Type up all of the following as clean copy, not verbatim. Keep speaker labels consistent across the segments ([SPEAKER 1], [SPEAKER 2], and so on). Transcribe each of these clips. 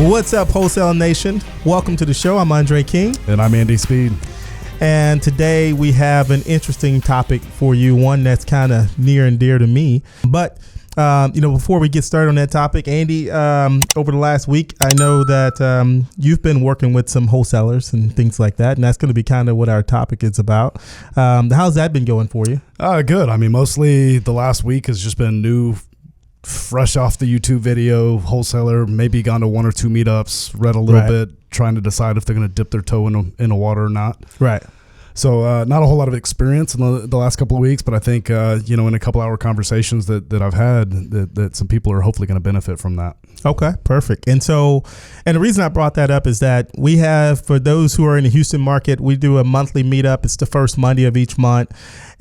[SPEAKER 1] What's up, Wholesale Nation? Welcome to the show. I'm Undrea King.
[SPEAKER 2] And I'm Andy Speed.
[SPEAKER 1] And today we have an interesting topic for you, one that's kind of near and dear to me. But, before we get started on that topic, Andy, over the last week, I know that you've been working with some wholesalers and things like that. And that's going to be kind of what our topic is about. How's that been going for you?
[SPEAKER 2] Good. I mean, mostly the last week has just been new, fresh off the YouTube video, wholesaler, maybe gone to one or two meetups, read a little bit, trying to decide if they're going to dip their toe in the water or not.
[SPEAKER 1] Right.
[SPEAKER 2] So not a whole lot of experience in the last couple of weeks, but I think, in a couple hour conversations that I've had, that some people are hopefully going to benefit from that.
[SPEAKER 1] Okay, perfect. And the reason I brought that up is that we have, for those who are in the Houston market, we do a monthly meetup. It's the first Monday of each month.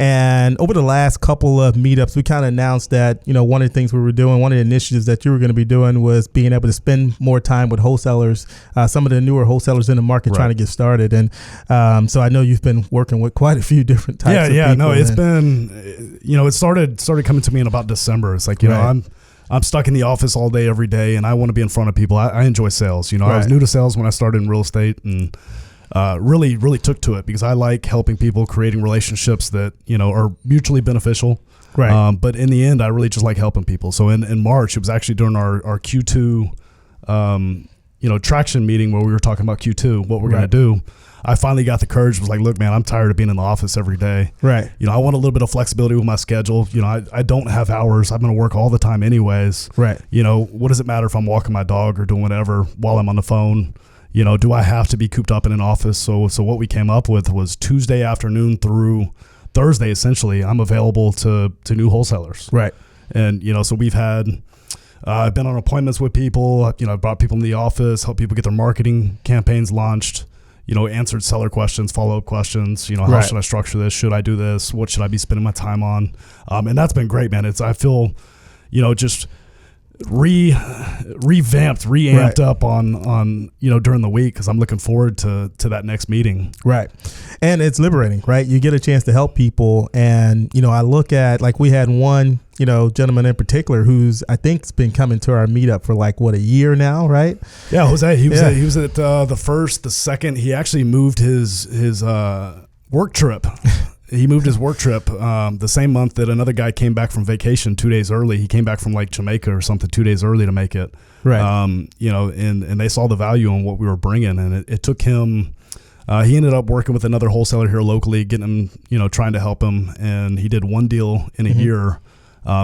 [SPEAKER 1] And over the last couple of meetups, we kind of announced that, one of the things we were doing, one of the initiatives that you were going to be doing was being able to spend more time with wholesalers, some of the newer wholesalers in the market trying to get started. And so I know you've been working with quite a few different types of people.
[SPEAKER 2] No, it's been, it started coming to me in about December. It's like, I'm stuck in the office all day, every day, and I want to be in front of people. I enjoy sales. I was new to sales when I started in real estate, and really, really took to it because I like helping people, creating relationships that, are mutually beneficial. Right. But in the end, I really just like helping people. So in March, it was actually during our Q2, traction meeting where we were talking about Q2, what we're going to do. I finally got the courage, was like, look, man, I'm tired of being in the office every day. Right. I want a little bit of flexibility with my schedule. I don't have hours. I'm going to work all the time anyways. Right. What does it matter if I'm walking my dog or doing whatever while I'm on the phone? Do I have to be cooped up in an office? So what we came up with was Tuesday afternoon through Thursday, essentially, I'm available to new wholesalers. Right. And, so we've had, I've been on appointments with people, I've brought people in the office, helped people get their marketing campaigns launched, answered seller questions, follow-up questions, how should I structure this? Should I do this? What should I be spending my time on? And that's been great, man. I feel, just reamped up on during the week because I'm looking forward to that next meeting. Right.
[SPEAKER 1] And it's liberating, right? You get a chance to help people. And, I look at, like, we had one, gentleman in particular who's, I think, has been coming to our meetup for a year now, right?
[SPEAKER 2] Yeah, Jose. He was at the first, the second. He actually moved his work trip. He moved his work trip the same month that another guy came back from vacation 2 days early. He came back from Jamaica or something 2 days early to make it. Right. And they saw the value in what we were bringing, and it took him. He ended up working with another wholesaler here locally, getting him, trying to help him, and he did one deal in a year.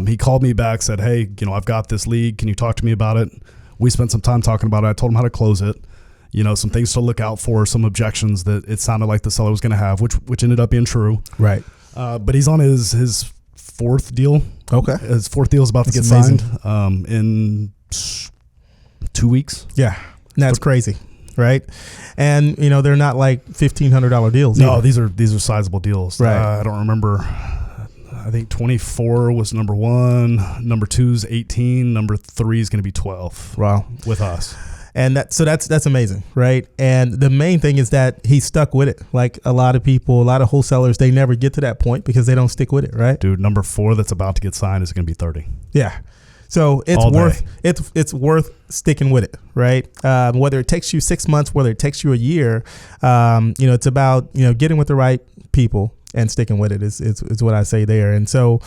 [SPEAKER 2] He called me back, said, "Hey, I've got this lead. Can you talk to me about it?" We spent some time talking about it. I told him how to close it. Some things to look out for, some objections that it sounded like the seller was going to have, which ended up being true. Right. But he's on his fourth deal. Okay. His fourth deal is about to get signed in 2 weeks.
[SPEAKER 1] Yeah. That's crazy. Right. And, they're not like $1,500 deals.
[SPEAKER 2] No, either. These are sizable deals. Right. I don't remember. I think 24 was number one. Number 2's 18. Number 3 is going to be 12. Wow. With us.
[SPEAKER 1] And that's amazing, right? And the main thing is that he stuck with it. Like a lot of people, a lot of wholesalers, they never get to that point because they don't stick with it, right?
[SPEAKER 2] Dude, number 4 that's about to get signed is going to be 30.
[SPEAKER 1] Yeah. So it's worth sticking with it, right? Whether it takes you 6 months, whether it takes you a year, it's about, getting with the right people and sticking with it is what I say there. And so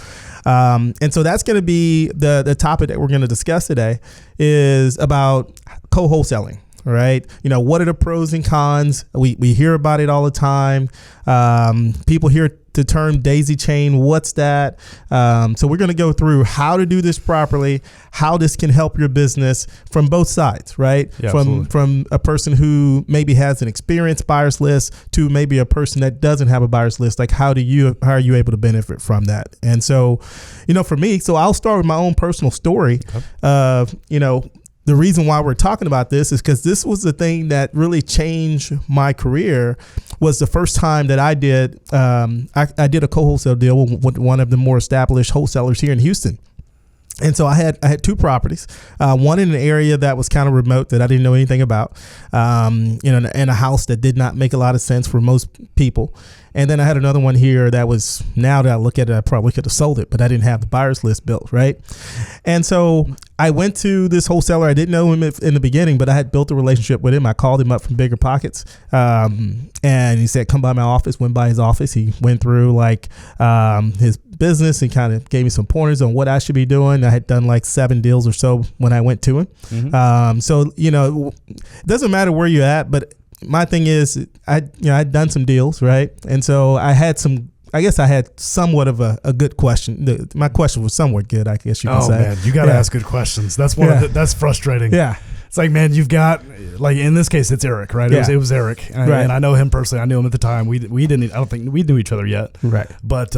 [SPEAKER 1] that's going to be the topic that we're going to discuss today is about co-wholesaling, right? What are the pros and cons? We hear about it all the time. People hear the term daisy chain. What's that? So we're going to go through how to do this properly, how this can help your business from both sides, right? Yeah, from a person who maybe has an experienced buyer's list to maybe a person that doesn't have a buyer's list. Like how are you able to benefit from that? And so, for me, so I'll start with my own personal story of, the reason why we're talking about this is because this was the thing that really changed my career. Was the first time that I did I did a co-wholesale deal with one of the more established wholesalers here in Houston. And so I had two properties, one in an area that was kind of remote that I didn't know anything about, and a house that did not make a lot of sense for most people. And then I had another one here that was, now that I look at it, I probably could have sold it, but I didn't have the buyer's list built, right? And so I went to this wholesaler. I didn't know him in the beginning, but I had built a relationship with him. I called him up from Bigger Pockets, and he said, come by my office. Went by his office. He went through his business and kind of gave me some pointers on what I should be doing. I had done like 7 deals or so when I went to him. Mm-hmm. So, it doesn't matter where you're at, but my thing is I'd done some deals, right? And so I had somewhat of a good question. My question was somewhat good, I guess you can say. Oh
[SPEAKER 2] man, you got to ask good questions. That's that's frustrating.
[SPEAKER 1] Yeah.
[SPEAKER 2] It's like, man, you've got, like in this case, it's Eric, right?
[SPEAKER 1] Yeah.
[SPEAKER 2] It was Eric. And,
[SPEAKER 1] right.
[SPEAKER 2] And I know him personally. I knew him at the time. I don't think we knew each other yet.
[SPEAKER 1] Right.
[SPEAKER 2] But,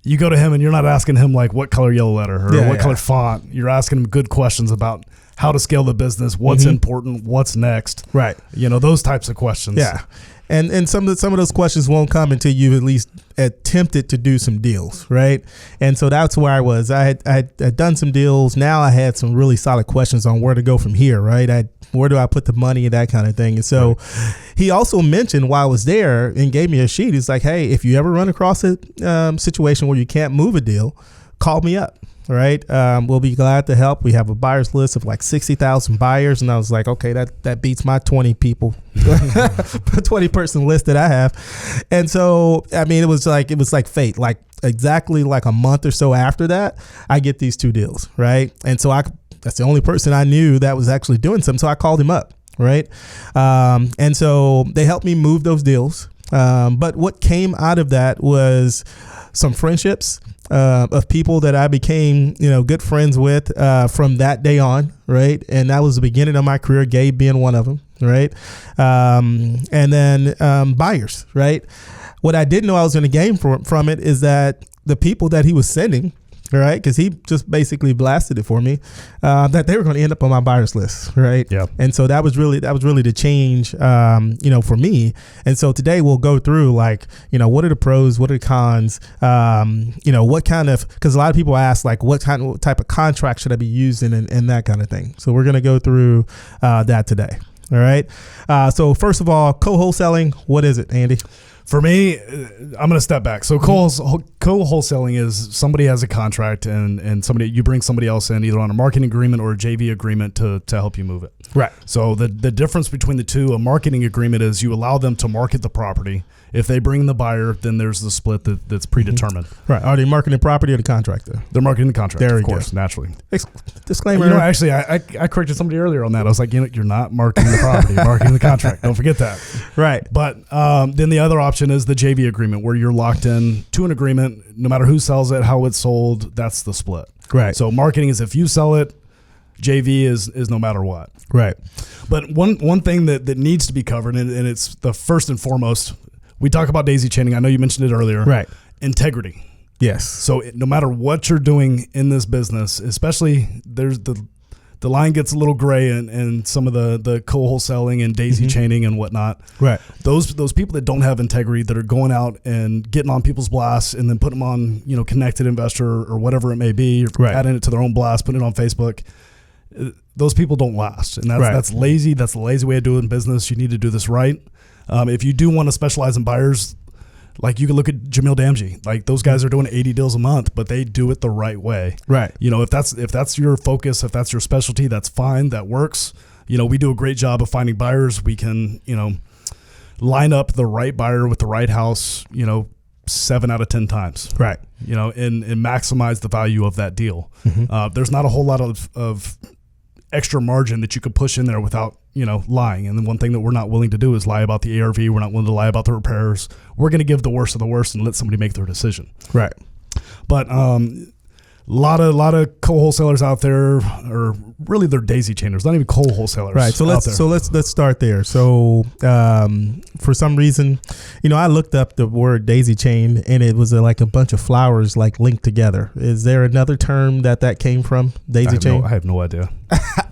[SPEAKER 2] you go to him and you're not asking him like what color yellow letter or what color font. You're asking him good questions about how to scale the business, what's important, what's next.
[SPEAKER 1] Right.
[SPEAKER 2] Those types of questions.
[SPEAKER 1] Yeah. And some of those questions won't come until you've at least attempted to do some deals, right? And so that's where I was. I had done some deals. Now I had some really solid questions on where to go from here, right? Where do I put the money and that kind of thing. And so he also mentioned while I was there and gave me a sheet. He's like, hey, if you ever run across a situation where you can't move a deal, call me up. Right. We'll be glad to help. We have a buyer's list of like 60,000 buyers. And I was like, okay, that beats my 20 people, 20 person list that I have. And so, I mean, it was like fate, like exactly like a month or so after that, I get these 2 deals. Right. And so that's the only person I knew that was actually doing something. So I called him up. Right. And so they helped me move those deals. But what came out of that was some friendships of people that I became, good friends with from that day on, right? And that was the beginning of my career, Gabe being one of them, right? And then buyers, right? What I didn't know I was going to gain from it is that the people that he was sending, right? Because he just basically blasted it for me, that they were going to end up on my buyers list, right? Yeah. And so that was really the change, for me. And so today we'll go through what are the pros, what are the cons, what kind of, because a lot of people ask what type of contract should I be using and that kind of thing. So we're going to go through that today. All right. So first of all, co-wholesaling, what is it, Andy?
[SPEAKER 2] For me, I'm going to step back. So co-wholesaling is somebody has a contract and you bring somebody else in either on a marketing agreement or a JV agreement to help you move it.
[SPEAKER 1] Right.
[SPEAKER 2] So the difference between the two, a marketing agreement is you allow them to market the property. If they bring the buyer, then there's the split that's predetermined.
[SPEAKER 1] Right. Are they marketing the property or the contractor?
[SPEAKER 2] They're marketing the contract,
[SPEAKER 1] there
[SPEAKER 2] of course, naturally.
[SPEAKER 1] Disclaimer.
[SPEAKER 2] Actually, I corrected somebody earlier on that. I was like, you're not marketing the property, you're marketing the contract. Don't forget that.
[SPEAKER 1] Right.
[SPEAKER 2] But then the other option is the JV agreement, where you're locked in to an agreement. No matter who sells it, how it's sold, that's the split.
[SPEAKER 1] Right.
[SPEAKER 2] So marketing is if you sell it, JV is no matter what.
[SPEAKER 1] Right.
[SPEAKER 2] But one thing that needs to be covered, and it's the first and foremost, we talk about daisy chaining. I know you mentioned it earlier.
[SPEAKER 1] Right.
[SPEAKER 2] Integrity.
[SPEAKER 1] Yes.
[SPEAKER 2] So no matter what you're doing in this business, especially there's the line gets a little gray and some of the co-wholesaling and daisy chaining and whatnot.
[SPEAKER 1] Right.
[SPEAKER 2] Those people that don't have integrity, that are going out and getting on people's blasts and then putting them on, Connected Investor or whatever it may be,
[SPEAKER 1] right,
[SPEAKER 2] adding it to their own blast, putting it on Facebook. Those people don't last. And that's lazy. That's the lazy way of doing business. You need to do this right. If you do want to specialize in buyers, like you can look at Jamil Damji, like those guys are doing 80 deals a month, but they do it the right way.
[SPEAKER 1] Right.
[SPEAKER 2] If that's your focus, if that's your specialty, that's fine. That works. We do a great job of finding buyers. We can, line up the right buyer with the right house, 7 out of 10 times.
[SPEAKER 1] Right.
[SPEAKER 2] And maximize the value of that deal. There's not a whole lot of extra margin that you could push in there without, lying. And then one thing that we're not willing to do is lie about the ARV. We're not willing to lie about the repairs. We're going to give the worst of the worst and let somebody make their decision.
[SPEAKER 1] Right.
[SPEAKER 2] But lot of co-wholesalers out there, or really they're daisy chainers, not even co-wholesalers.
[SPEAKER 1] Right. So let's start there. So for some reason, I looked up the word daisy chain and it was like a bunch of flowers like linked together. Is there another term that came from, daisy chain?
[SPEAKER 2] I have no idea.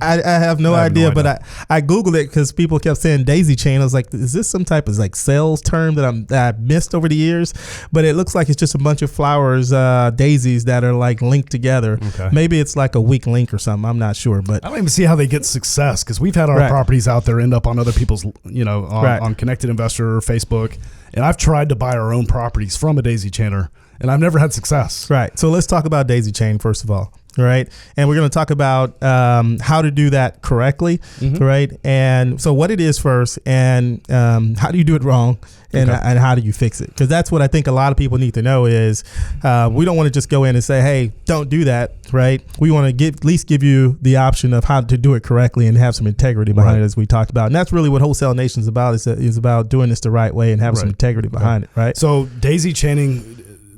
[SPEAKER 1] I have no idea, but I Googled it because people kept saying daisy chain. I was like, is this some type of like sales term that I missed over the years? But it looks like it's just a bunch of flowers, daisies that are like linked together. Okay. Maybe it's like a weak link or something. I'm not sure, but
[SPEAKER 2] I don't even see how they get success, because we've had our properties out there end up on other people's, on Connected Investor or Facebook, and I've tried to buy our own properties from a daisy chainer, and I've never had success.
[SPEAKER 1] Right. So let's talk about daisy chain first of all. Right. And we're going to talk about how to do that correctly. Right. And so what it is first, and how do you do it wrong, and how do you fix it? Because that's what I think a lot of people need to know is we don't want to just go in and say, hey, don't do that. Right. We want to at least give you the option of how to do it correctly and have some integrity behind it, as we talked about. And that's really what Wholesale Nation is about, is about doing this the right way and having some integrity behind it. Right.
[SPEAKER 2] So daisy chaining,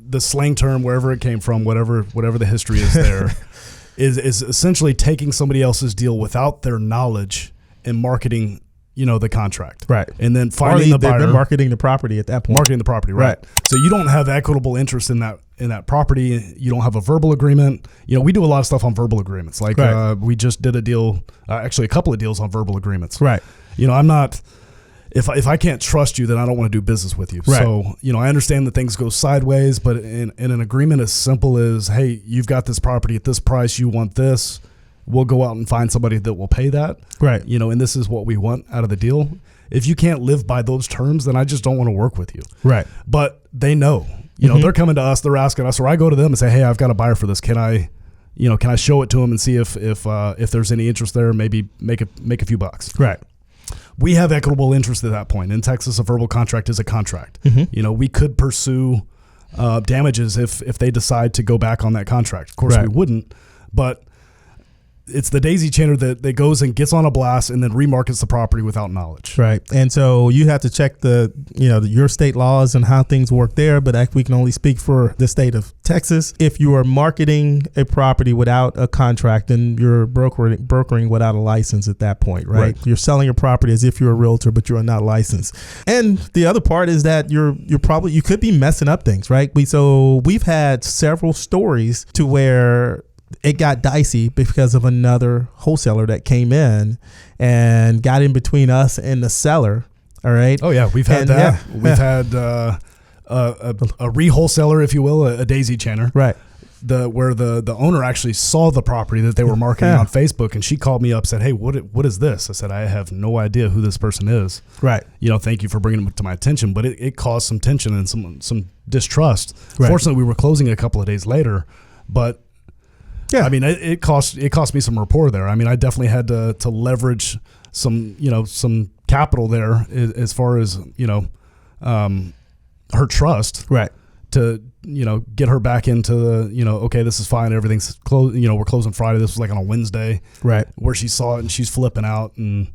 [SPEAKER 2] the slang term, wherever it came from, whatever the history is there, is essentially taking somebody else's deal without their knowledge and marketing, the contract.
[SPEAKER 1] Right.
[SPEAKER 2] And then finding the buyer.
[SPEAKER 1] They're marketing the property at that point.
[SPEAKER 2] Marketing the property, right. So you don't have equitable interest in that property. You don't have a verbal agreement. We do a lot of stuff on verbal agreements. Like we just did a deal, actually a couple of deals on verbal agreements.
[SPEAKER 1] Right.
[SPEAKER 2] I'm not... If I can't trust you, then I don't want to do business with you. Right. So, I understand that things go sideways, but in an agreement as simple as, hey, you've got this property at this price, you want this, we'll go out and find somebody that will pay that. Right. And this is what we want out of the deal. If you can't live by those terms, then I just don't want to work with you. Right. But they know, they're coming to us, they're asking us, or I go to them and say, hey, I've got a buyer for this. Can I show it to them and see if there's any interest there, maybe make a few bucks. Right. We have equitable interest at that point. In Texas, a verbal contract is a contract. We could pursue damages if they decide to go back on that contract. Of course, we wouldn't, but it's the daisy chainer that goes and gets on a blast and then remarkets the property without knowledge.
[SPEAKER 1] Right. And so you have to check your state laws and how things work there. But we can only speak for the state of Texas. If you are marketing a property without a contract, then you're brokering without a license at that point. Right. You're selling your property as if you're a realtor, but you are not licensed. And the other part is that you could be messing up things. Right. We've had several stories to where it got dicey because of another wholesaler that came in and got in between us and the seller. All right.
[SPEAKER 2] Oh yeah, we've had that. Yeah. We've had a re-wholesaler, if you will, a daisy chainer. Right. Where the owner actually saw the property that they were marketing on Facebook, and she called me up, said, "Hey, what is this?" I said, "I have no idea who this person is." Right. Thank you for bringing it to my attention, but it caused some tension and some distrust. Right. Fortunately, we were closing a couple of days later, but. Yeah, I mean, it cost me some rapport there. I mean, I definitely had to leverage some capital there as far as her trust, right? To get her back into the okay, this is fine, everything's closed. We're closing Friday. This was like on a Wednesday, right? Where she saw it and she's flipping out, and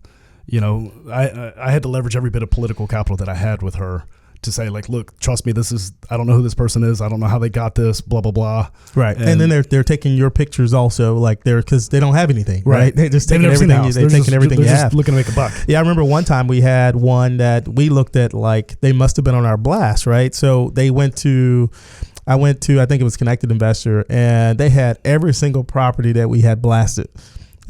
[SPEAKER 2] I had to leverage every bit of political capital that I had with her to say, like, look, trust me, I don't know who this person is. I don't know how they got this, blah, blah, blah. Right. And then they're taking your pictures also, like because they don't have anything, right? They're just taking everything. They're taking everything you have. Looking to make a buck.
[SPEAKER 1] Yeah. I remember one time we had one that we looked at, like they must have been on our blast, right? So I went to, I think it was Connected Investor, and they had every single property that we had blasted.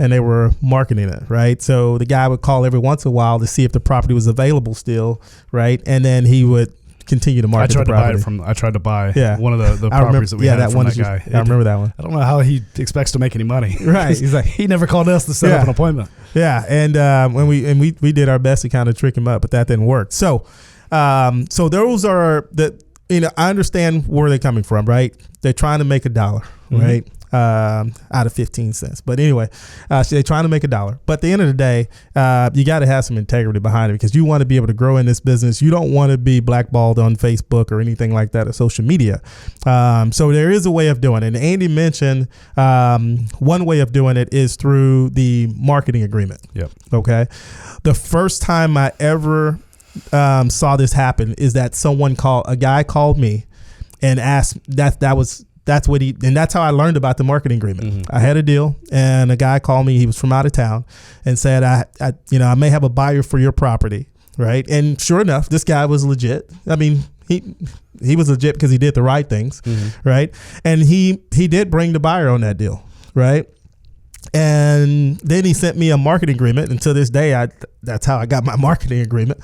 [SPEAKER 1] And they were marketing it, right? So the guy would call every once in a while to see if the property was available still, right? And then he would continue to market the property.
[SPEAKER 2] I tried to buy one of the properties that we had from that guy.
[SPEAKER 1] I remember that one.
[SPEAKER 2] I don't know how he expects to make any money.
[SPEAKER 1] Right. He's like,
[SPEAKER 2] he never called us to set up an appointment.
[SPEAKER 1] Yeah. And when we did our best to kind of trick him up, but that didn't work. So those are I understand where they're coming from, right? They're trying to make $1, right? Out of 15 cents. But anyway, they're trying to make $1. But at the end of the day, you got to have some integrity behind it, because you want to be able to grow in this business. You don't want to be blackballed on Facebook or anything like that or social media. So there is a way of doing it. And Andy mentioned one way of doing it is through the marketing agreement. Yep. Okay. The first time I ever saw this happen is that a guy called me and asked that's how I learned about the marketing agreement. Mm-hmm. I had a deal, and a guy called me. He was from out of town, and said, I may have a buyer for your property, right? And sure enough, this guy was legit. I mean, he was legit because he did the right things, right? And he did bring the buyer on that deal, right? And then he sent me a marketing agreement. And to this day, that's how I got my marketing agreement.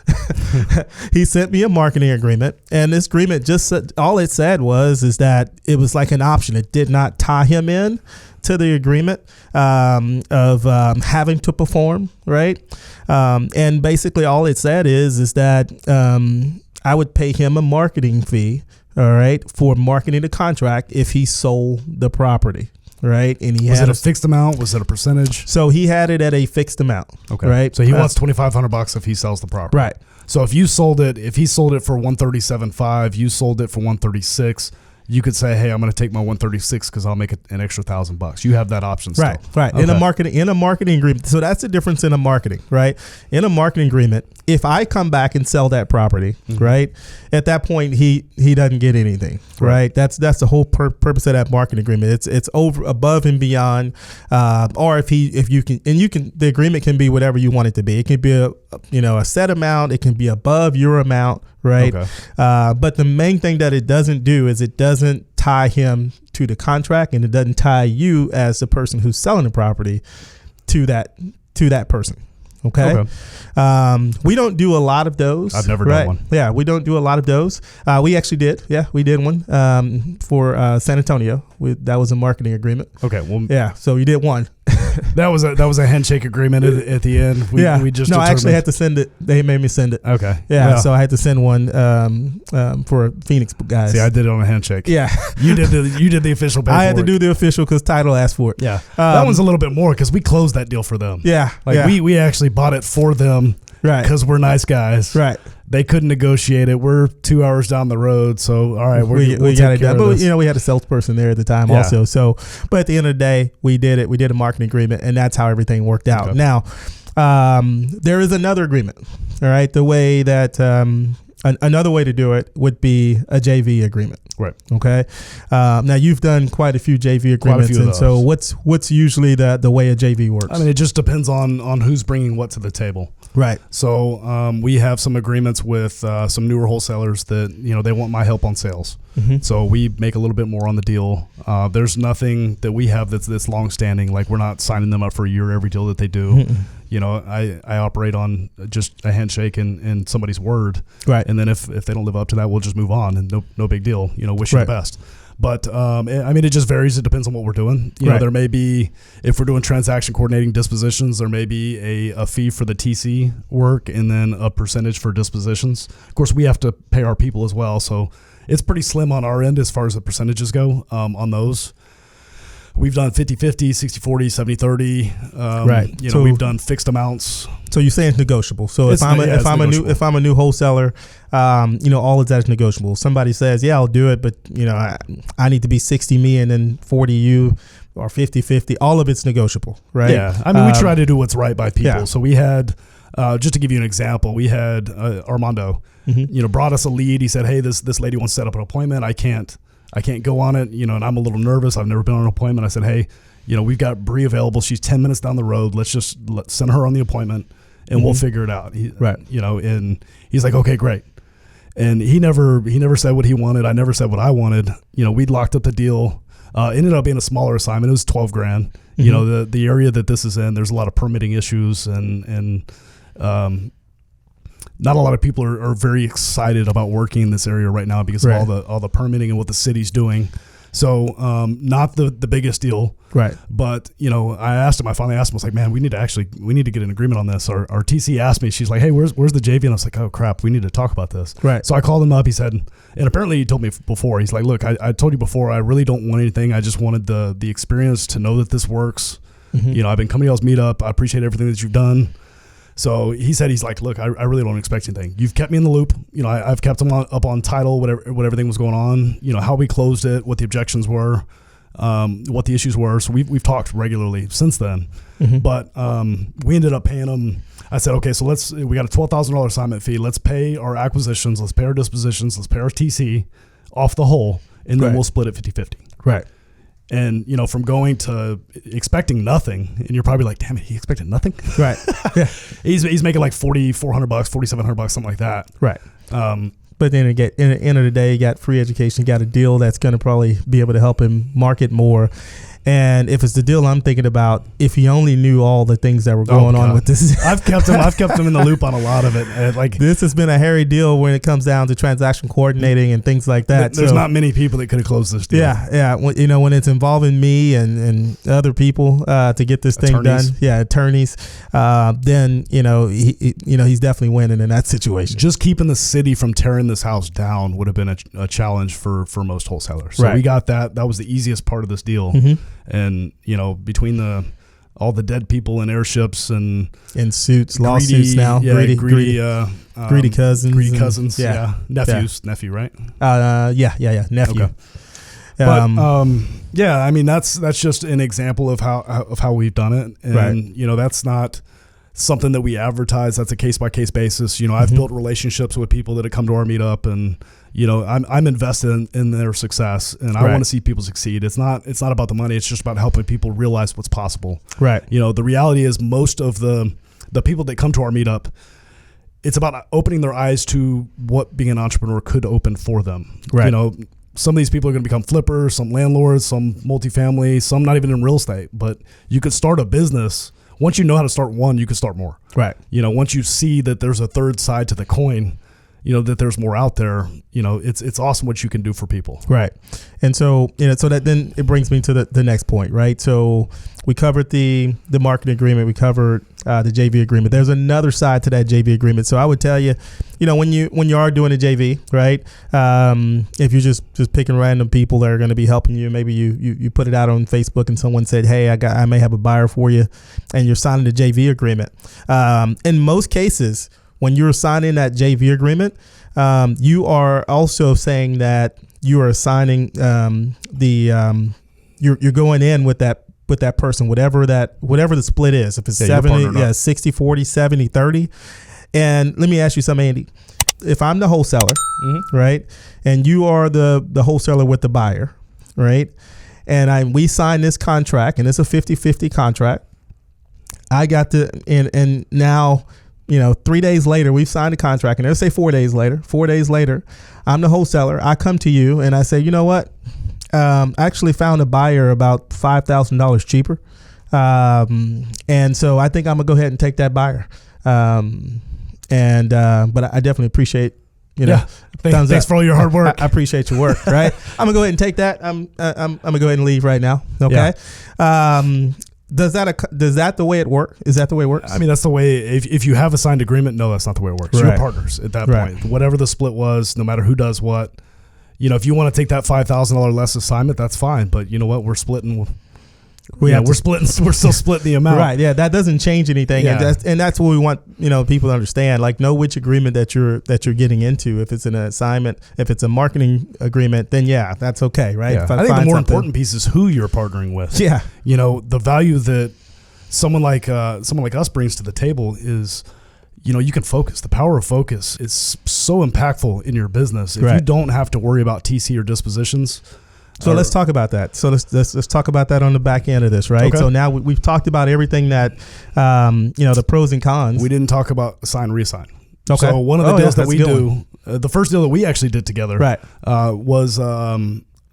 [SPEAKER 1] He sent me a marketing agreement. And this agreement just said, all it said is that it was like an option. It did not tie him in to the agreement of having to perform, right? And basically all it said is that I would pay him a marketing fee, all right, for marketing the contract if he sold the property. Right. And
[SPEAKER 2] was it a fixed amount? Was it a percentage?
[SPEAKER 1] So he had it at a fixed amount.
[SPEAKER 2] Okay.
[SPEAKER 1] Right.
[SPEAKER 2] So he wants $2,500 if he sells the property.
[SPEAKER 1] Right.
[SPEAKER 2] So if he sold it for $137,500, you sold it for $136,000, you could say, hey, I'm going to take my $136,000 because I'll make it an extra $1,000. You have that option still.
[SPEAKER 1] Right. Right.
[SPEAKER 2] Okay.
[SPEAKER 1] In a marketing agreement. So that's the difference in a marketing, right? In a marketing agreement, if I come back and sell that property, right, at that point he doesn't get anything, right? That's the whole purpose of that marketing agreement. It's over, above and beyond, or the agreement can be whatever you want it to be. It can be a set amount. It can be above your amount, right? Okay. But the main thing that it doesn't do is it doesn't tie him to the contract, and it doesn't tie you as the person who's selling the property to that person. Okay. We don't do a lot of those.
[SPEAKER 2] I've never done one.
[SPEAKER 1] Yeah, we don't do a lot of those. We actually did. Yeah, we did one for San Antonio. That was a marketing agreement.
[SPEAKER 2] Okay. Well,
[SPEAKER 1] yeah. So we did one.
[SPEAKER 2] That was a handshake agreement at the end. We
[SPEAKER 1] I actually had to send it. They made me send it.
[SPEAKER 2] Okay.
[SPEAKER 1] Yeah. So I had to send one for Phoenix guys.
[SPEAKER 2] See, I did it on a handshake.
[SPEAKER 1] Yeah.
[SPEAKER 2] You did the official paperwork.
[SPEAKER 1] I had to do the official because title asked for it.
[SPEAKER 2] Yeah. That one's a little bit more because we closed that deal for them.
[SPEAKER 1] Yeah.
[SPEAKER 2] We actually bought it for them. Right. Because we're nice guys.
[SPEAKER 1] Right.
[SPEAKER 2] They couldn't negotiate it. We're 2 hours down the road, so all right, we
[SPEAKER 1] got it done. But we had a salesperson there at the time also. So, but at the end of the day, we did it. We did a marketing agreement, and that's how everything worked out. Okay. Now, there is another agreement. All right, the way that another way to do it would be a JV agreement.
[SPEAKER 2] Right.
[SPEAKER 1] Okay. Now you've done quite a few JV agreements, and so what's usually the way a JV works?
[SPEAKER 2] I mean, it just depends on who's bringing what to the table.
[SPEAKER 1] Right.
[SPEAKER 2] So we have some agreements with some newer wholesalers that they want my help on sales. Mm-hmm. So we make a little bit more on the deal. There's nothing that we have that's long standing. Like we're not signing them up for a year every deal that they do. Mm-hmm. I operate on just a handshake and somebody's word. Right. And then if they don't live up to that, we'll just move on and no big deal. Wish you the best. But I mean, it just varies. It depends on what we're doing. You know, there may be, if we're doing transaction coordinating dispositions, there may be a fee for the TC work and then a percentage for dispositions. Of course, we have to pay our people as well. So it's pretty slim on our end as far as the percentages go on those. We've done 50-50, 60-40, 70-30. Right. So we've done fixed amounts.
[SPEAKER 1] So you're saying it's negotiable. So if I'm a new wholesaler, all of that is negotiable. Somebody says, yeah, I'll do it, but I need to be 60 me and then 40 you, or 50-50. All of it's negotiable, right?
[SPEAKER 2] Yeah. I mean, we try to do what's right by people. Yeah. So we had, just to give you an example, we had Armando, brought us a lead. He said, hey, this lady wants to set up an appointment. I can't go on it, and I'm a little nervous. I've never been on an appointment. I said, hey, we've got Bree available. She's 10 minutes down the road. Let's send her on the appointment and we'll figure it out. And he's like, okay, great. And he never said what he wanted. I never said what I wanted. We'd locked up the deal. Ended up being a smaller assignment. It was $12,000. Mm-hmm. The area that this is in, there's a lot of permitting issues and not a lot of people are very excited about working in this area right now because of all the permitting and what the city's doing. So not the biggest deal. Right. But, I finally asked him, I was like, man, we need to get an agreement on this. Our TC asked me, she's like, hey, where's the JV? And I was like, oh crap, we need to talk about this. Right. So I called him up. He said, and apparently he told me before, he's like, look, I told you before, I really don't want anything. I just wanted the experience to know that this works. Mm-hmm. I've been coming to y'all's meetup. I appreciate everything that you've done. So he's like, look, I really don't expect anything. You've kept me in the loop. I've kept them up on title, what everything was going on, how we closed it, what the objections were, what the issues were. So we've talked regularly since then. Mm-hmm. But we ended up paying them. I said, okay, so we got a $12,000 assignment fee. Let's pay our acquisitions. Let's pay our dispositions. Let's pay our TC off the whole, and then we'll split it 50-50. Right. And, from going to expecting nothing, and you're probably like, damn it, he expected nothing? Right. Yeah. He's making like $4,400, $4,700, something like that. Right.
[SPEAKER 1] But then again, in the end of the day, you got free education, you got a deal that's going to probably be able to help him market more. And if it's the deal I'm thinking about, if he only knew all the things that were going on with this,
[SPEAKER 2] I've kept him in the loop on a lot of it. And like,
[SPEAKER 1] this has been a hairy deal when it comes down to transaction coordinating and things like that.
[SPEAKER 2] There's not many people that could have closed this deal.
[SPEAKER 1] Yeah. When it's involving me and other people to get this thing done, attorneys, then he's definitely winning in that situation.
[SPEAKER 2] Just keeping the city from tearing this house down would have been a challenge for most wholesalers. So we got that. That was the easiest part of this deal. Mm-hmm. And between all the dead people in airships and
[SPEAKER 1] in suits, lawsuits now, greedy cousins,
[SPEAKER 2] nephew, right?
[SPEAKER 1] Nephew.
[SPEAKER 2] Okay. But I mean that's just an example of how we've done it, and that's not something that we advertise. That's a case by case basis. I've built relationships with people that have come to our meetup, and I'm invested in their success, and I want to see people succeed. It's not about the money. It's just about helping people realize what's possible.
[SPEAKER 1] Right.
[SPEAKER 2] The reality is most of the people that come to our meetup, it's about opening their eyes to what being an entrepreneur could open for them.
[SPEAKER 1] Right.
[SPEAKER 2] Some of these people are going to become flippers, some landlords, some multifamily, some not even in real estate. But you could start a business. Once you know how to start one, you can start more.
[SPEAKER 1] Right.
[SPEAKER 2] Once you see that there's a third side to the coin, that there's more out there, it's awesome what you can do for people.
[SPEAKER 1] Right. And so, so that then it brings me to the next point, right? So we covered the marketing agreement. We covered the JV agreement. There's another side to that JV agreement. So I would tell you, when you are doing a JV, right? If you're just picking random people that are going to be helping you, maybe you put it out on Facebook and someone said, hey, I may have a buyer for you, and you're signing the JV agreement. In most cases, when you're signing that JV agreement, you are also saying that you are signing you're going in with that person, whatever the split is. If it's 60, 40, 70, 30. And let me ask you something, Andy. If I'm the wholesaler, right, and you are the wholesaler with the buyer, right, and we sign this contract, and it's a 50-50 contract, I got to, and now, 3 days later, we've signed a contract, and let's say 4 days later, I'm the wholesaler. I come to you and I say, you know what? I actually found a buyer about $5,000 cheaper. And so I think I'm gonna go ahead and take that buyer. But I definitely appreciate,
[SPEAKER 2] thanks for all your hard work.
[SPEAKER 1] I appreciate your work. Right. I'm gonna go ahead and take that. I'm gonna go ahead and leave right now. Okay. Yeah. Is that the way it works? Is that the way it works?
[SPEAKER 2] I mean, that's the way. If you have a signed agreement, no, that's not the way it works. Right. You're partners at that point. Whatever the split was, no matter who does what, if you want to take that $5,000 less assignment, that's fine. But you know what? We're splitting. We're still splitting the amount.
[SPEAKER 1] Right. Yeah. That doesn't change anything. Yeah. And that's what we want, people to understand. Like, know which agreement that you're getting into. If it's an assignment, if it's a marketing agreement, then that's okay. Right.
[SPEAKER 2] Yeah. I think the more important piece is who you're partnering with.
[SPEAKER 1] Yeah.
[SPEAKER 2] The value that someone like us brings to the table is, you can focus. The power of focus is so impactful in your business. If you don't have to worry about TC or dispositions.
[SPEAKER 1] So let's talk about that. So let's talk about that on the back end of this, right? Okay. So now we've talked about everything that, the pros and cons.
[SPEAKER 2] We didn't talk about assign, reassign.
[SPEAKER 1] Okay.
[SPEAKER 2] So one of the deals that we do, the first deal that we actually did together, was a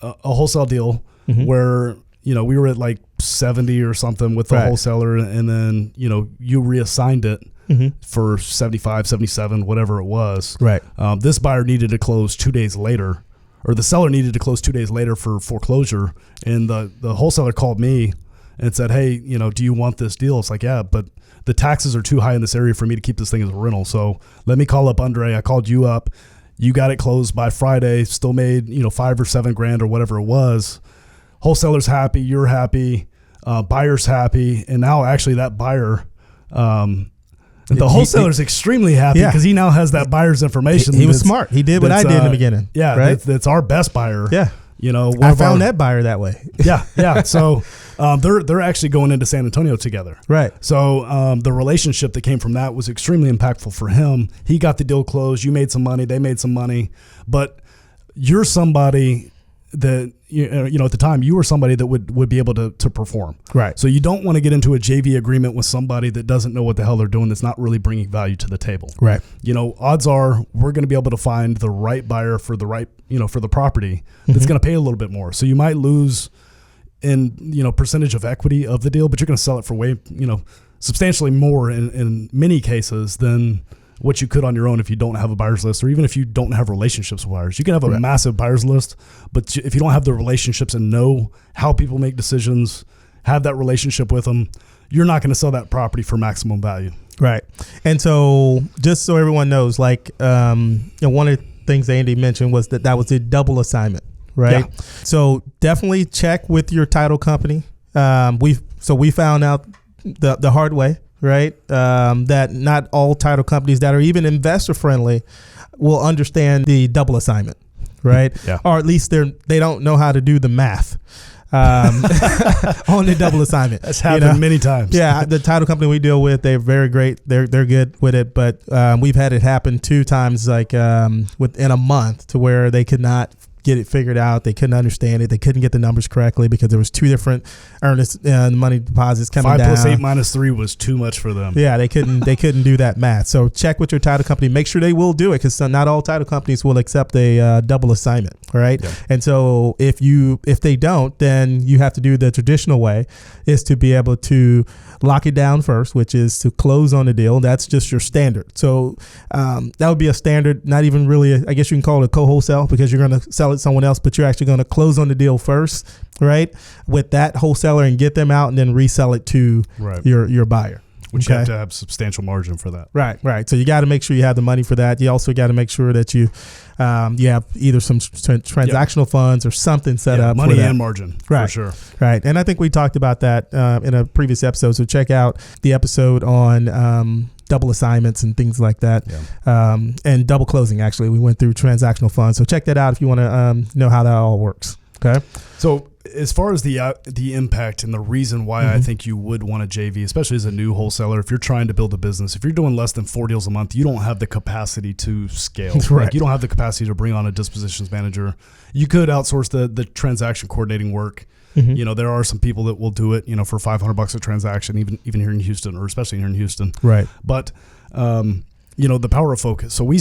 [SPEAKER 2] wholesale deal where, we were at like 70 or something with the wholesaler, and then, you reassigned it for 75, 77, whatever it was.
[SPEAKER 1] Right.
[SPEAKER 2] This buyer needed to close 2 days later. Or the seller needed to close 2 days later for foreclosure, and the wholesaler called me and said, hey, do you want this deal? It's like, yeah, but the taxes are too high in this area for me to keep this thing as a rental. So let me call up Undrea. I called you up. You got it closed by Friday, still made, $5 or $7 grand or whatever it was. Wholesaler's happy, you're happy, buyer's happy. And now actually that buyer, the wholesaler's extremely happy because he now has that buyer's information.
[SPEAKER 1] He was smart. He did what I did in the beginning.
[SPEAKER 2] Yeah, right? That's our best buyer.
[SPEAKER 1] Yeah. I found that buyer that way.
[SPEAKER 2] Yeah. So they're actually going into San Antonio together.
[SPEAKER 1] Right.
[SPEAKER 2] So the relationship that came from that was extremely impactful for him. He got the deal closed. You made some money. They made some money. But you're somebody that, at the time, you were somebody that would be able to perform.
[SPEAKER 1] Right.
[SPEAKER 2] So you don't want to get into a JV agreement with somebody that doesn't know what the hell they're doing, that's not really bringing value to the table.
[SPEAKER 1] Right.
[SPEAKER 2] Odds are we're going to be able to find the right buyer for the right, for the property that's going to pay a little bit more. So you might lose, in, percentage of equity of the deal, but you're going to sell it for way, substantially more in many cases than what you could on your own if you don't have a buyer's list, or even if you don't have relationships with buyers. You can have a massive buyer's list, but if you don't have the relationships and know how people make decisions, have that relationship with them, you're not going to sell that property for maximum value.
[SPEAKER 1] Right. And so just so everyone knows, like, one of the things Andy mentioned was that was a double assignment, right? Yeah. So definitely check with your title company. We found out the hard way, right? That not all title companies that are even investor friendly will understand the double assignment, right?
[SPEAKER 2] Yeah.
[SPEAKER 1] Or at least they don't know how to do the math on the double assignment.
[SPEAKER 2] That's happened many times.
[SPEAKER 1] Yeah, the title company we deal with, they're very great. They're good with it, but we've had it happen 2 times, like within a month, to where they could not get it figured out. They couldn't understand it. They couldn't get the numbers correctly because there was 2 different earnest money deposits coming
[SPEAKER 2] 5
[SPEAKER 1] down.
[SPEAKER 2] 5 + 8 - 3 was too much for them.
[SPEAKER 1] Yeah, they couldn't do that math. So check with your title company. Make sure they will do it, because not all title companies will accept a double assignment. All right. Yeah. And so if they don't, then you have to do the traditional way, is to be able to lock it down first, which is to close on the deal. That's just your standard. So that would be a standard, not even really, I guess you can call it a co-wholesale, because you're going to sell it to someone else, but you're actually going to close on the deal first, right, with that wholesaler, and get them out and then resell it to your buyer.
[SPEAKER 2] Which you have to have substantial margin for that.
[SPEAKER 1] Right. So you got to make sure you have the money for that. You also got to make sure that you have either some transactional funds or something set up.
[SPEAKER 2] Money
[SPEAKER 1] for that.
[SPEAKER 2] And margin,
[SPEAKER 1] right.
[SPEAKER 2] For sure.
[SPEAKER 1] Right. And I think we talked about that in a previous episode. So check out the episode on double assignments and things like that. Yeah. And double closing, actually. We went through transactional funds. So check that out if you want to know how that all works. Okay.
[SPEAKER 2] So as far as the impact and the reason why I think you would want a JV, especially as a new wholesaler, if you're trying to build a business, if you're doing less than 4 deals a month, you don't have the capacity to scale.
[SPEAKER 1] Right.
[SPEAKER 2] Like, you don't have the capacity to bring on a dispositions manager. You could outsource the transaction coordinating work. Mm-hmm. There are some people that will do it, for $500 a transaction, even here in Houston, or especially here in Houston.
[SPEAKER 1] Right.
[SPEAKER 2] But the power of focus. So we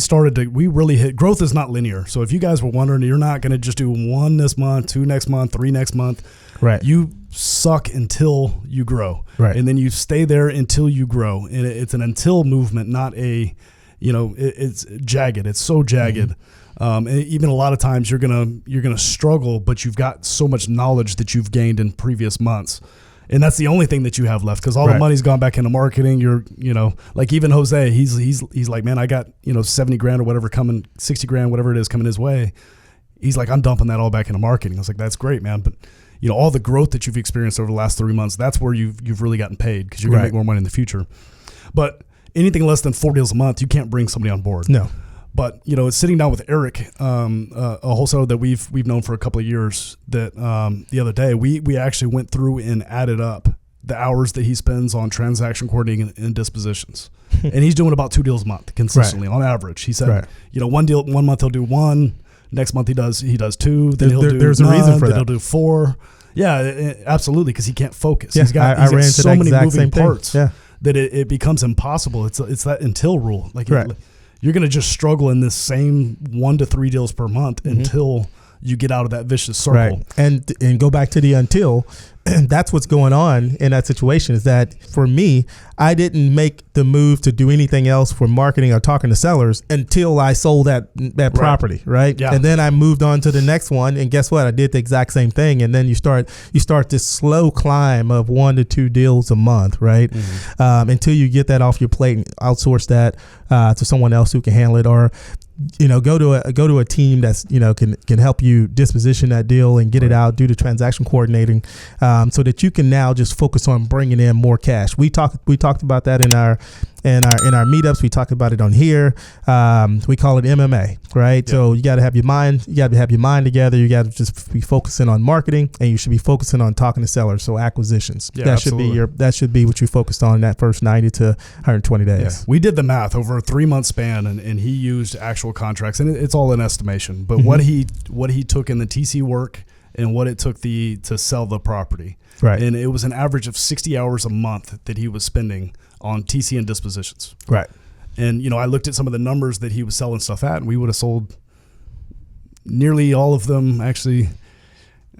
[SPEAKER 2] really hit, growth is not linear. So if you guys were wondering, you're not going to just do 1 this month, 2 next month, 3 next month. Right. You suck until you grow. Right. And then you stay there until you grow. And it's an until movement, not it's jagged. It's so jagged. Mm-hmm. Even a lot of times you're gonna struggle, but you've got so much knowledge that you've gained in previous months. And that's the only thing that you have left, because all the money's gone back into marketing. You're, like even Jose, he's like, man, I got, $70,000 or whatever coming, $60,000, whatever it is coming his way. He's like, I'm dumping that all back into marketing. I was like, that's great, man. But all the growth that you've experienced over the last 3 months, that's where you've really gotten paid, because you're going to make more money in the future. But anything less than 4 deals a month, you can't bring somebody on board.
[SPEAKER 1] No.
[SPEAKER 2] But sitting down with Eric, a wholesaler that we've known for a couple of years, that the other day we actually went through and added up the hours that he spends on transaction coordinating and dispositions, and he's doing about 2 deals a month consistently on average. He said, 1 month he'll do 1, next month he does 2, then he'll do
[SPEAKER 1] there's
[SPEAKER 2] none,
[SPEAKER 1] a reason for
[SPEAKER 2] then
[SPEAKER 1] that.
[SPEAKER 2] he'll do 4. Yeah, absolutely, because he can't focus.
[SPEAKER 1] Yeah,
[SPEAKER 2] He's got so many moving parts
[SPEAKER 1] that
[SPEAKER 2] it becomes impossible. It's that until rule. You're going to just struggle in this same 1 to 3 deals per month until you get out of that vicious circle.
[SPEAKER 1] Right. And go back to the until. That's what's going on in that situation, is that for me, I didn't make the move to do anything else for marketing or talking to sellers until I sold that property, right? Yeah. And then I moved on to the next one, and guess what? I did the exact same thing. And then you start this slow climb of 1 to 2 deals a month, right? Mm-hmm. Until you get that off your plate and outsource that to someone else who can handle it, or go to a team that's can help you disposition that deal and get it out, do the transaction coordinating, so that you can now just focus on bringing in more cash. We talked about that in our meetups. We talked about it on here. We call it MMA, right? Yeah. So you got to have your mind. You got to have your mind together. You got to just be focusing on marketing, and you should be focusing on talking to sellers. So acquisitions. Yeah, that should be what you focused on in that first 90 to 120 days. Yeah.
[SPEAKER 2] We did the math over a 3-month span, and he used actual contracts, and it's all an estimation. But what he took in the TC work and what it took to sell the property. Right. And it was an average of 60 hours a month that he was spending on TC and dispositions.
[SPEAKER 1] Right.
[SPEAKER 2] And, I looked at some of the numbers that he was selling stuff at, and we would have sold nearly all of them. Actually,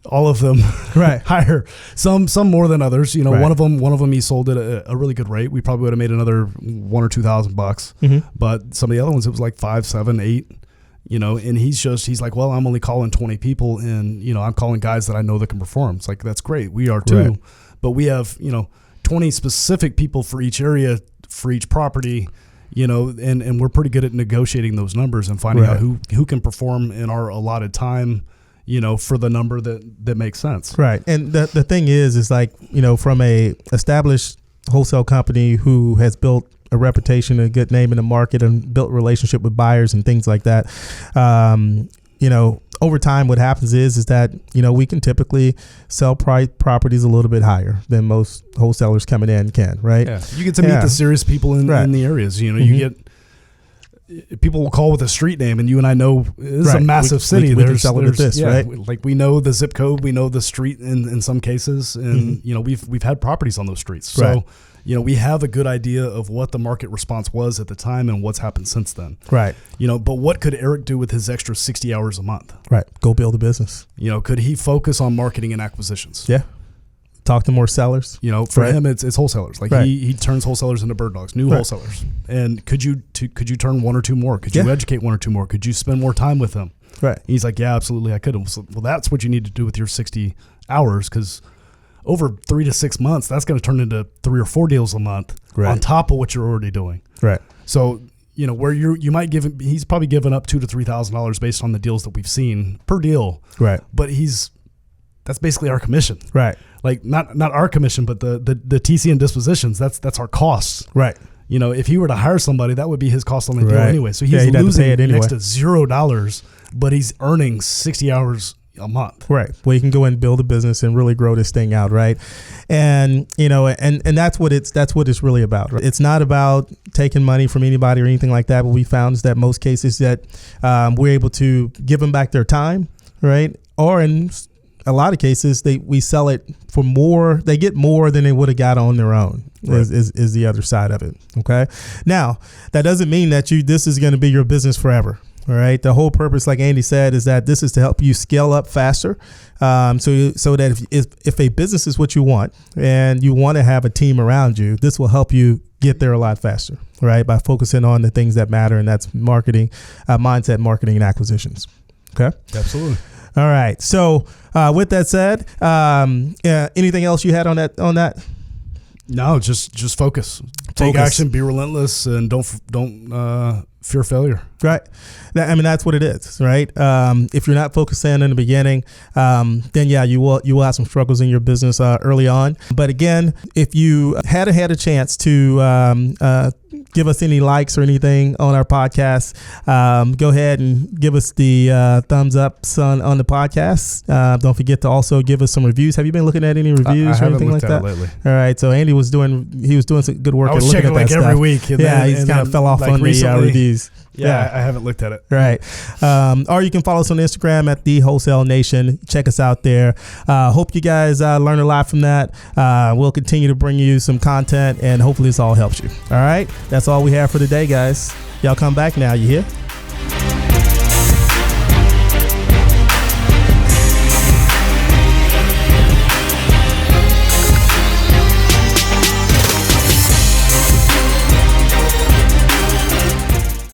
[SPEAKER 2] all of them higher. Some more than others. You know, one of them he sold at a really good rate. We probably would have made another $1,000 or $2,000. But some of the other ones, it was like 5, 7, 8. You know, and he's like, well, I'm only calling 20 people, and you know, I'm calling guys that I know that can perform. It's like, that's great. We are too, but we have 20 specific people for each area, for each property. You know, and we're pretty good at negotiating those numbers and finding out who can perform in our allotted time, you know, for the number that makes sense.
[SPEAKER 1] Right. And the thing is like, you know, from a established wholesale company who has built a reputation, a good name in the market, and built a relationship with buyers and things like that, you know, over time, what happens is that, you know, we can typically sell properties a little bit higher than most wholesalers coming in can, right?
[SPEAKER 2] Yeah. You get to meet the serious people in the areas. You know, you get people will call with a street name, and you and I know this is a massive city.
[SPEAKER 1] We can sell it at this, right?
[SPEAKER 2] Like we know the zip code, we know the street in some cases, and you know, we've had properties on those streets, so. You know, we have a good idea of what the market response was at the time and what's happened since then.
[SPEAKER 1] Right.
[SPEAKER 2] You know, but what could Eric do with his extra 60 hours a month?
[SPEAKER 1] Right. Go build a business.
[SPEAKER 2] You know, could he focus on marketing and acquisitions?
[SPEAKER 1] Yeah. Talk to more sellers.
[SPEAKER 2] You know, for him, it's wholesalers. Like he turns wholesalers into bird dogs, new wholesalers. And could you turn 1 or 2 more? Could you educate 1 or 2 more? Could you spend more time with them?
[SPEAKER 1] Right.
[SPEAKER 2] He's like, yeah, absolutely, I could. Well, that's what you need to do with your 60 hours, because over 3 to 6 months, that's going to turn into 3 or 4 deals a month on top of what you're already doing.
[SPEAKER 1] Right.
[SPEAKER 2] So, you know, where you might give him, he's probably given up $2,000 to $3,000 based on the deals that we've seen per deal.
[SPEAKER 1] Right.
[SPEAKER 2] But that's basically our commission.
[SPEAKER 1] Right.
[SPEAKER 2] Like not our commission, but the TC and dispositions. That's our costs.
[SPEAKER 1] Right.
[SPEAKER 2] You know, if he were to hire somebody, that would be his cost on the deal anyway. So he's losing next to $0, but he's earning 60 hours a month.
[SPEAKER 1] Right. Well, you can go and build a business and really grow this thing out. Right. And, you know, and that's what it's really about. Right? It's not about taking money from anybody or anything like that. What we found is that most cases that we're able to give them back their time. Right. Or in a lot of cases, we sell it for more. They get more than they would have got on their own. Right. Is the other side of it. Okay. Now, that doesn't mean that this is going to be your business forever. All right. The whole purpose, like Andy said, is that this is to help you scale up faster. So that if a business is what you want and you want to have a team around you, this will help you get there a lot faster. Right. By focusing on the things that matter. And that's marketing, mindset, marketing, and acquisitions. Okay.
[SPEAKER 2] Absolutely.
[SPEAKER 1] All right. So with that said, anything else you had on that?
[SPEAKER 2] No, just focus. Take action, be relentless, and don't fear failure.
[SPEAKER 1] Right. I mean, that's what it is, right? If you're not focusing in the beginning, then you will have some struggles in your business early on. But again, if you had a chance to give us any likes or anything on our podcast, go ahead and give us the thumbs up on the podcast. Don't forget to also give us some reviews. Have you been looking at any reviews or anything like that?
[SPEAKER 2] I haven't looked at it lately.
[SPEAKER 1] All right. So Andy was doing some good work.
[SPEAKER 2] I was checking like every week.
[SPEAKER 1] He's kind of fell off on the reviews.
[SPEAKER 2] Yeah, I haven't looked at it.
[SPEAKER 1] Right. Or you can follow us on Instagram at the Wholesale Nation. Check us out there. Hope you guys learn a lot from that. We'll continue to bring you some content, and hopefully this all helps you. All right. That's all we have for today, guys. Y'all come back now. You hear?